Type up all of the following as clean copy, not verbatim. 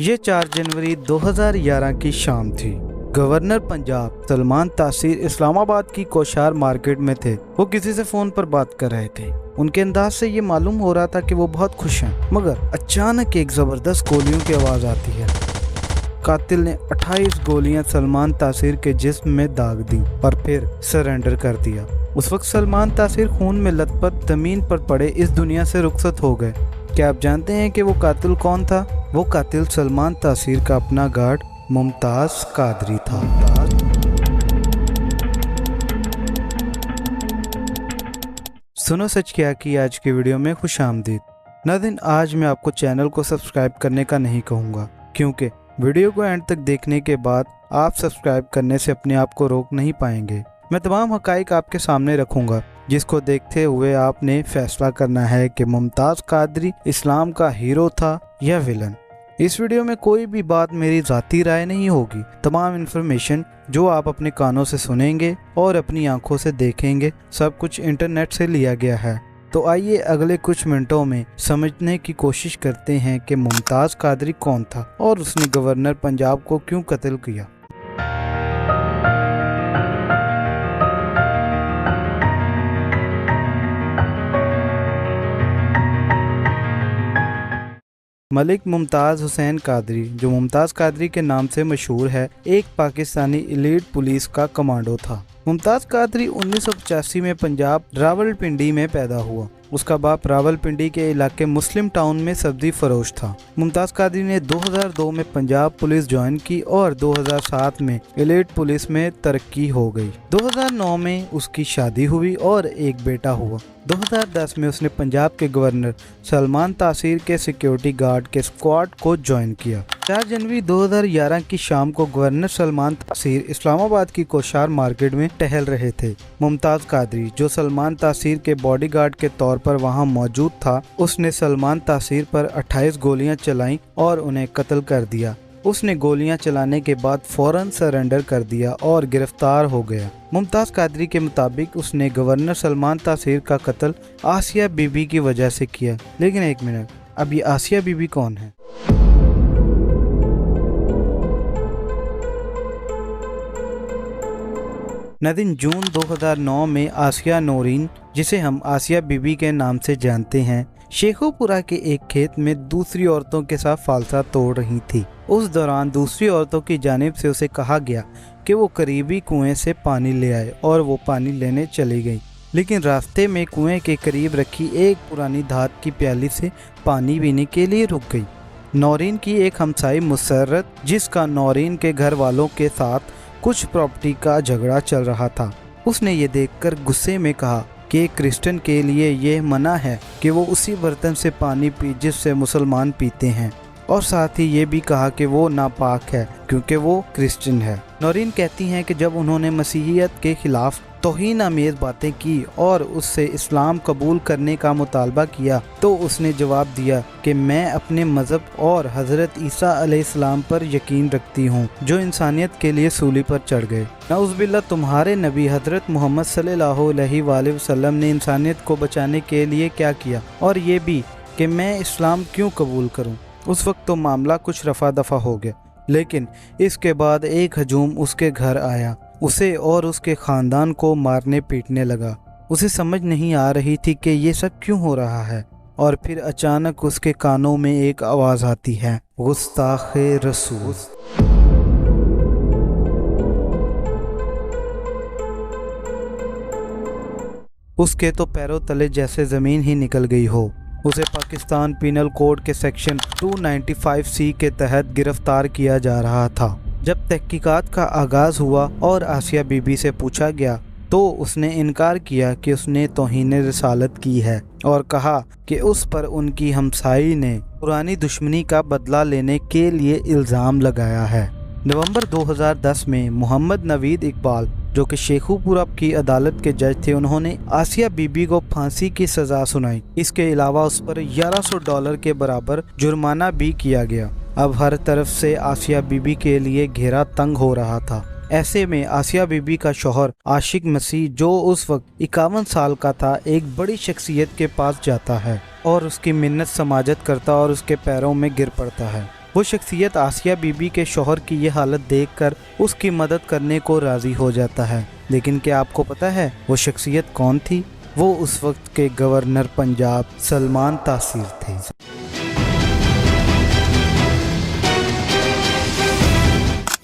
ये 4 जनवरी 2011 की शाम थी। गवर्नर पंजाब सलमान तासीर इस्लामाबाद की कोशार मार्केट में थे। वो किसी से फोन पर बात कर रहे थे। उनके अंदाज से ये मालूम हो रहा था कि वो बहुत खुश हैं, मगर अचानक एक जबरदस्त गोलियों की आवाज आती है। कातिल ने 28 गोलियां सलमान तासीर के जिस्म में दाग दी और फिर सरेंडर कर दिया। उस वक्त सलमान तासीर खून में लथपथ जमीन पर पड़े इस दुनिया से रुखसत हो गए। क्या आप जानते हैं कि वो कातिल कौन था? वो कातिल सलमान तासीर का अपना गार्ड मुमताज कादरी था। सुनो सच क्या की आज की वीडियो में खुश आमदीद। नाज़रीन, आज मैं आपको चैनल को सब्सक्राइब करने का नहीं कहूँगा, क्योंकि वीडियो को एंड तक देखने के बाद आप सब्सक्राइब करने से अपने आप को रोक नहीं पाएंगे। मैं तमाम हकाइक आपके सामने रखूँगा, जिसको देखते हुए आपने फैसला करना है कि मुमताज कादरी इस्लाम का हीरो था या विलन। इस वीडियो में कोई भी बात मेरी ज़ाती राय नहीं होगी। तमाम इन्फॉर्मेशन जो आप अपने कानों से सुनेंगे और अपनी आंखों से देखेंगे, सब कुछ इंटरनेट से लिया गया है। तो आइए अगले कुछ मिनटों में समझने की कोशिश करते हैं कि मुमताज कादरी कौन था और उसने गवर्नर पंजाब को क्यों कत्ल किया। मलिक मुमताज़ हुसैन कादरी, जो मुमताज़ कादरी के नाम से मशहूर है, एक पाकिस्तानी एलीट पुलिस का कमांडो था। मुमताज़ कादरी 1985 में पंजाब रावलपिंडी में पैदा हुआ। उसका बाप रावलपिंडी के इलाके मुस्लिम टाउन में सब्जी फरोश था। मुमताज़ कादरी ने 2002 में पंजाब पुलिस ज्वाइन की और 2007 में एलीट पुलिस में तरक्की हो गई। 2009 में उसकी शादी हुई और एक बेटा हुआ। 2010 में उसने पंजाब के गवर्नर सलमान तासीर के सिक्योरिटी गार्ड के स्क्वाड को ज्वाइन किया। 4 जनवरी 2011 की शाम को गवर्नर सलमान तासीर इस्लामाबाद की कोशार मार्केट में टहल रहे थे। मुमताज कादरी, जो सलमान तासीर के बॉडीगार्ड के तौर पर वहां मौजूद था, उसने सलमान तासीर पर 28 गोलियां चलाईं और उन्हें कत्ल कर दिया। उसने गोलियां चलाने के बाद फौरन सरेंडर कर दिया और गिरफ्तार हो गया। मुमताज कादरी के मुताबिक उसने गवर्नर सलमान तासीर का कत्ल आसिया बीबी की वजह से किया। लेकिन एक मिनट, अब ये आसिया बीबी कौन है? नाज़रीन, जून 2009 में आसिया नौरीन, जिसे हम आसिया बीबी के नाम से जानते हैं, शेखोपुरा के एक खेत में दूसरी औरतों के साथ फालसा तोड़ रही थी। उस दौरान दूसरी औरतों की जानिब से उसे कहा गया कि वो करीबी कुएं से पानी ले आए और वो पानी लेने चली गई। लेकिन रास्ते में कुएं के करीब रखी एक पुरानी धात की प्याली से पानी पीने के लिए रुक गई। नौरीन की एक हमसाई मुसर्रत, जिसका नौरीन के घर वालों के साथ कुछ प्रॉपर्टी का झगड़ा चल रहा था, उसने ये देखकर गुस्से में कहा कि क्रिश्चियन के लिए यह मना है कि वो उसी बर्तन से पानी पी जिससे मुसलमान पीते हैं, और साथ ही ये भी कहा कि वो नापाक है क्योंकि वो क्रिश्चियन है। नौरीन कहती हैं कि जब उन्होंने मसीहियत के खिलाफ तौहीन आमेज बातें की और उससे इस्लाम कबूल करने का मुतालबा किया, तो उसने जवाब दिया कि मैं अपने मज़हब और हज़रत ईसा अलैहिस्सलाम पर यकीन रखती हूँ, जो इंसानियत के लिए सूली पर चढ़ गए। नाउज़ुबिल्लाह, तुम्हारे नबी हज़रत मोहम्मद सल्लल्लाहु अलैहि वसल्लम ने इंसानियत को बचाने के लिए क्या किया, और ये भी कि मैं इस्लाम क्यों कबूल करूँ। उस वक्त तो मामला कुछ रफा दफा हो गया, लेकिन इसके बाद एक हजूम उसके घर आया, उसे और उसके ख़ानदान को मारने पीटने लगा। उसे समझ नहीं आ रही थी कि ये सब क्यों हो रहा है। और फिर अचानक उसके कानों में एक आवाज़ आती है, गुस्ताखे रसूल। उसके तो पैरों तले जैसे ज़मीन ही निकल गई हो। उसे पाकिस्तान पीनल कोड के सेक्शन 295C के तहत गिरफ्तार किया जा रहा था। जब तहकीकात का आगाज़ हुआ और आसिया बीबी से पूछा गया, तो उसने इनकार किया कि उसने तौहीन रिसालत की है और कहा कि उस पर उनकी हमसाई ने पुरानी दुश्मनी का बदला लेने के लिए इल्ज़ाम लगाया है। नवंबर 2010 में मोहम्मद नवीद इकबाल, जो कि शेखोपुरा की अदालत के जज थे, उन्होंने आसिया बीबी को फांसी की सज़ा सुनाई। इसके अलावा उस पर $1100 के बराबर जुर्माना भी किया गया। अब हर तरफ से आसिया बीबी के लिए घेरा तंग हो रहा था। ऐसे में आसिया बीबी का शौहर आशिक मसीह, जो उस वक्त 51 साल का था, एक बड़ी शख्सियत के पास जाता है और उसकी मिन्नत समाजत करता और उसके पैरों में गिर पड़ता है। वो शख्सियत आसिया बीबी के शौहर की ये हालत देखकर उसकी मदद करने को राज़ी हो जाता है। लेकिन क्या आपको पता है वो शख्सियत कौन थी? वो उस वक्त के गवर्नर पंजाब सलमान तासीर थे।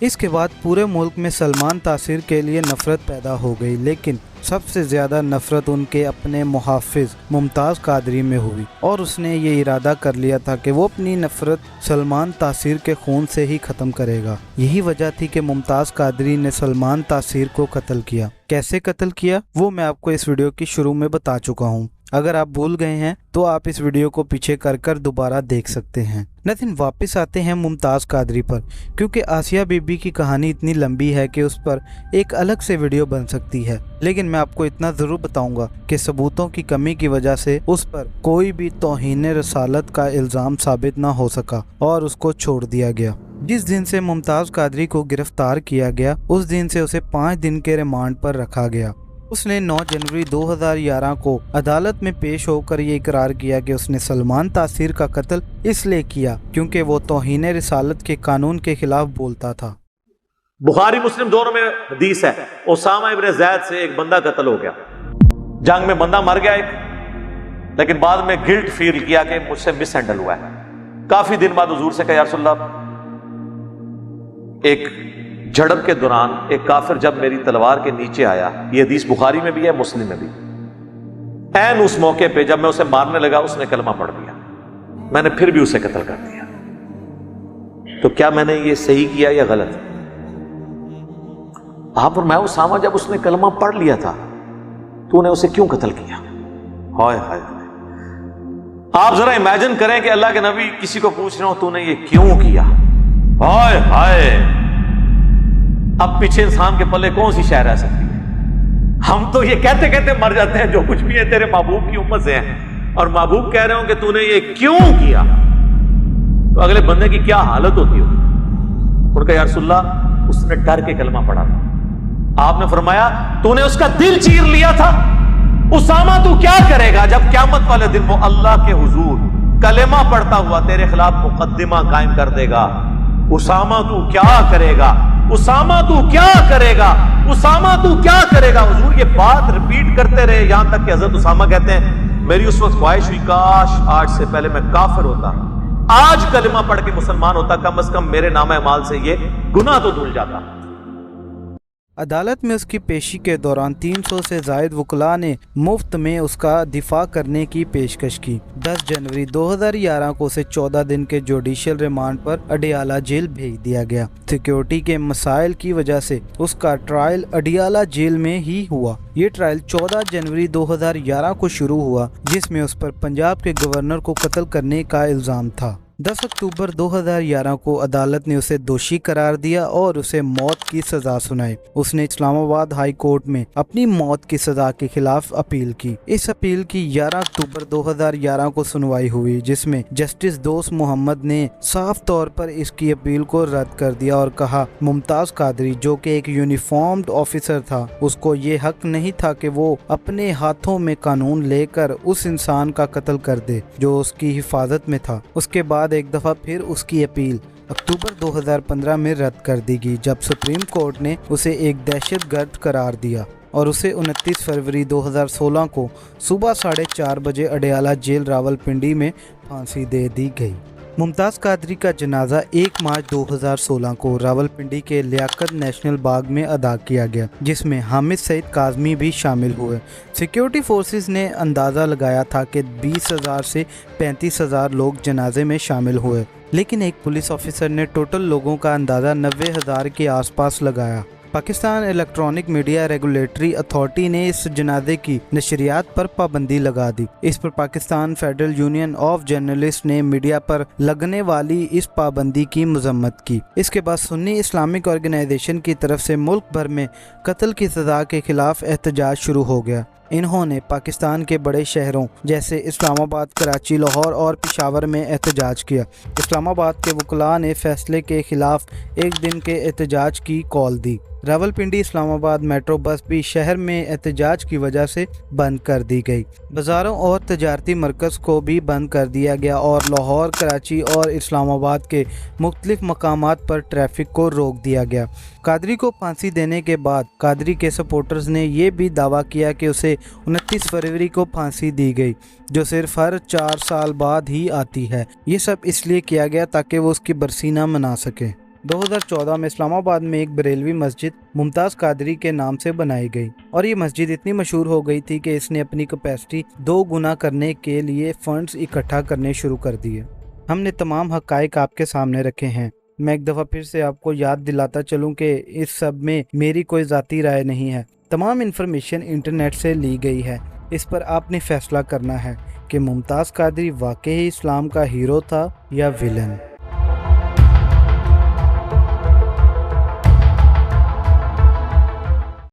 इसके बाद पूरे मुल्क में सलमान तासीर के लिए नफ़रत पैदा हो गई, लेकिन सबसे ज़्यादा नफ़रत उनके अपने मुहाफ़िज़ मुमताज़ कादरी में हुई और उसने ये इरादा कर लिया था कि वो अपनी नफ़रत सलमान तासीर के खून से ही ख़त्म करेगा। यही वजह थी कि मुमताज़ कादरी ने सलमान तासीर को कत्ल किया। कैसे कत्ल किया वो मैं आपको इस वीडियो की शुरू में बता चुका हूँ। अगर आप भूल गए हैं तो आप इस वीडियो को पीछे कर दोबारा देख सकते हैं। लेकिन वापस आते हैं मुमताज़ कादरी पर, क्योंकि आसिया बीबी की कहानी इतनी लंबी है कि उस पर एक अलग से वीडियो बन सकती है। लेकिन मैं आपको इतना ज़रूर बताऊंगा कि सबूतों की कमी की वजह से उस पर कोई भी तौहीन रसालत का इल्ज़ाम साबित ना हो सका और उसको छोड़ दिया गया। जिस दिन से मुमताज़ कादरी को गिरफ्तार किया गया उस दिन से उसे 5 दिन के रिमांड पर रखा गया। उसने 9 जनवरी 2011 को अदालत में पेश होकर ये इकरार किया कि उसने सलमान तासीर का कत्ल इसलिए किया क्योंकि वो तौहीन रिसालत के कानून के खिलाफ बोलता था। बुखारी मुस्लिम दोनों में हदीस है, उसामा इब्न ज़ैद से एक बंदा कत्ल हो गया। जंग में बंदा मर गया एक, लेकिन बाद में गिल्ट फील किया कि मुझसे मिस हैंडल हुआ है। काफी दिन बाद हुजूर से कहा, या रसूल अल्लाह, एक झड़प के दौरान एक काफिर जब मेरी तलवार के नीचे आया, ये हदीस बुखारी में भी है मुस्लिम में भी, ऐन उस मौके पे जब मैं उसे मारने लगा उसने कलमा पढ़ दिया, मैंने फिर भी उसे कत्ल कर दिया। तो क्या मैंने ये सही किया या गलत? आप फरमाया, उसामा जब उसने कलमा पढ़ लिया था तूने उसे क्यों कत्ल किया? हाय हाय हाय। आप जरा इमेजिन करें कि अल्लाह के नबी किसी को पूछ रहे हो तूने ये क्यों किया। हाय हाय। अब पीछे इंसान के पल्ले कौन सी शय रह सकती है? हम तो ये कहते कहते मर जाते हैं जो कुछ भी है तेरे महबूब की उम्मत से हैं, और महबूब कह रहे हो कि तूने ये क्यों किया, तो अगले बंदे की क्या हालत होती हो? उनका, या रसूलल्लाह, उसने डर के कलमा पढ़ा था। आपने फरमाया, तूने उसका दिल चीर लिया था। उसामा तू क्या करेगा जब क़यामत वाले दिन वो अल्लाह के हुजूर कलेमा पढ़ता हुआ तेरे खिलाफ मुकद्दमा कायम कर देगा? उसामा तू क्या करेगा? उसामा तू क्या करेगा? उसामा तू क्या करेगा? हुजूर ये बात रिपीट करते रहे, यहां तक कि हजरत उसामा कहते हैं, मेरी उस वक्त ख्वाहिश हुई काश आज से पहले मैं काफिर होता, आज कलिमा पढ़ के मुसलमान होता, कम से कम मेरे नाम अमाल से ये गुनाह तो धुल जाता। अदालत में उसकी पेशी के दौरान 300 से ज़ायद वकला ने मुफ्त में उसका दिफा करने की पेशकश की। 10 जनवरी 2011 को उसे 14 दिन के जुडिशियल रिमांड पर अडियाला जेल भेज दिया गया। सिक्योरिटी के मसाइल की वजह से उसका ट्रायल अडियाला जेल में ही हुआ। ये ट्रायल 14 जनवरी 2011 को शुरू हुआ, जिसमें उस पर पंजाब के गवर्नर को कत्ल करने का इल्ज़ाम था। 10 अक्टूबर 2011 को अदालत ने उसे दोषी करार दिया और उसे मौत की सजा सुनाई। उसने इस्लामाबाद हाई कोर्ट में अपनी मौत की सजा के खिलाफ अपील की। इस अपील की 11 अक्टूबर 2011 को सुनवाई हुई, जिसमें जस्टिस दोस्त मोहम्मद ने साफ तौर पर इसकी अपील को रद्द कर दिया और कहा, मुमताज़ कादरी जो कि एक यूनिफॉर्म्ड ऑफिसर था, उसको ये हक नहीं था कि वो अपने हाथों में कानून लेकर उस इंसान का कत्ल कर दे जो उसकी हिफाजत में था। उसके बाद एक दफा फिर उसकी अपील अक्टूबर 2015 में रद्द कर दी गई, जब सुप्रीम कोर्ट ने उसे एक दहशतगर्द करार दिया और उसे 29 फरवरी 2016 को सुबह 4:30 बजे अडियाला जेल रावलपिंडी में फांसी दे दी गई। मुमताज़ कादरी का जनाजा 1 मार्च 2016 को रावलपिंडी के लियाकत नेशनल बाग में अदा किया गया, जिसमें हामिद सईद काज़मी भी शामिल हुए। सिक्योरिटी फोर्सेस ने अंदाज़ा लगाया था कि 20,000 से 35,000 लोग जनाजे में शामिल हुए, लेकिन एक पुलिस ऑफिसर ने टोटल लोगों का अंदाज़ा 90,000 के आसपास लगाया। Pakistan electronic media regulatory authority ने इस जनाजे की नशरियात पर पाबंदी लगा दी। इस पर Pakistan federal union of journalist ने मीडिया पर लगने वाली इस पाबंदी की मजम्मत की। इसके बाद सुन्नी इस्लामिक ऑर्गेनाइजेशन की तरफ से मुल्क भर में कत्ल की सज़ा के खिलाफ एहतजाज शुरू हो गया। इन्होंने पाकिस्तान के बड़े शहरों जैसे इस्लामाबाद, कराची, लाहौर और पेशावर में एहतजाज किया। इस्लामाबाद के वकला ने फैसले के खिलाफ एक दिन के एहतजाज की कॉल दी। रावलपिंडी इस्लामाबाद मेट्रो बस भी शहर में एहतजाज की वजह से बंद कर दी गई। बाज़ारों और तजारती मरकज़ को भी बंद कर दिया गया और लाहौर, कराची और इस्लामाबाद के मुख्तलिफ मकामात पर ट्रैफिक को रोक दिया गया। कादरी को फांसी देने के बाद कादरी के सपोर्टर्स ने ये भी दावा किया कि उसे 29 फरवरी को फांसी दी गई, जो सिर्फ हर 4 साल बाद ही आती है। ये सब इसलिए किया गया ताकि वो उसकी बरसीना मना सके। 2014 में इस्लामाबाद में एक बरेलवी मस्जिद मुमताज़ कादरी के नाम से बनाई गई और ये मस्जिद इतनी मशहूर हो गई थी कि इसने अपनी कैपेसिटी 2 गुना करने के लिए फंड्स इकट्ठा करने शुरू कर दिए। हमने तमाम हक़ाइक़ आपके सामने रखे हैं। मैं एक दफ़ा फिर से आपको याद दिलाता चलूँ कि इस सब में मेरी कोई ज़ाती राय नहीं है। तमाम इन्फॉर्मेशन इंटरनेट से ली गई है। इस पर आपने फ़ैसला करना है कि मुमताज़ कादरी वाकई इस्लाम का हीरो था या विलन।